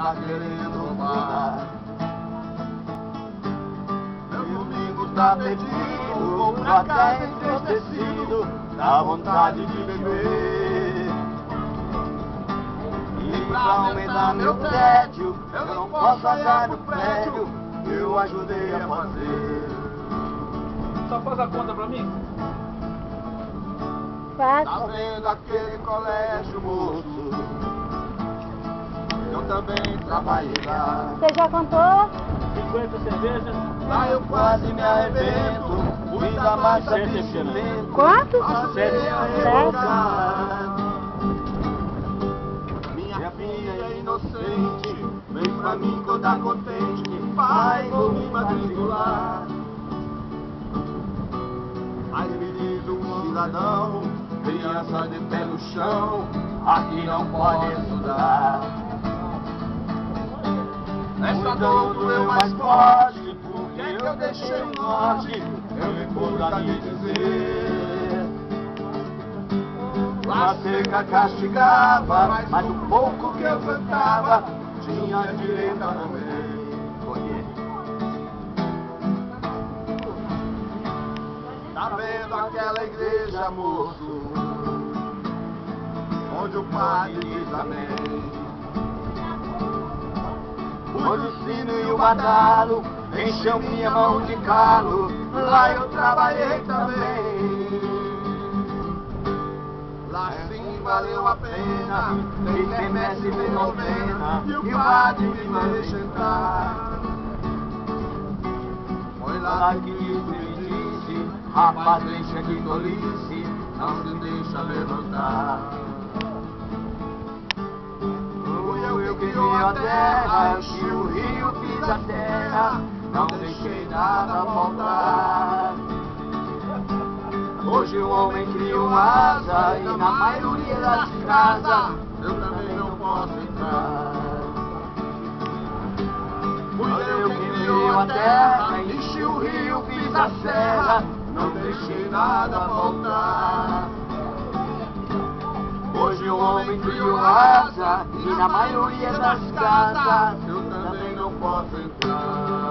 tá querendo roubar. Meu domingo tá perdido, vou pra casa entristecido, dá vontade de beber. E pra aumentar meu tédio, eu não posso andar no prédio, eu ajudei a fazer. Só faz a conta pra mim? Tá vendo aquele colégio, moço? Eu também trabalhei lá. Você já contou? 50 cervejas. Lá eu quase me arrebento, muita massa de cimento. Quanto? Ajudei a revogar. Minha filha é inocente, vem pra mim toda contente. Pai, vou me matricular. Mas me diz um cidadão, criança de pé no chão, aqui não pode estudar. Nessa dor doeu mais forte, porque eu deixei o norte, eu me pus a me dizer. A seca castigava, mas o pouco que eu cantava, tinha direito a comer. Tá vendo aquela igreja, moço, onde o padre diz amém? Onde o sino e o badalo encheu minha mão de calo, lá eu trabalhei também. Lá sim valeu a pena, tem quermesse de novena, e o padre me deixa entrar. Foi lá que me disse, rapaz, deixa de tolice, não se deixa levantar. Eu que criei a terra, enchi o rio, fiz a terra, não deixei nada faltar. Hoje o homem criou asa e na maioria das casas eu também não posso entrar. Eu que criei a terra, enchi o rio, fiz a serra, não deixei nada faltar. Hoje o homem criou asa e na maioria das casas eu também não posso entrar.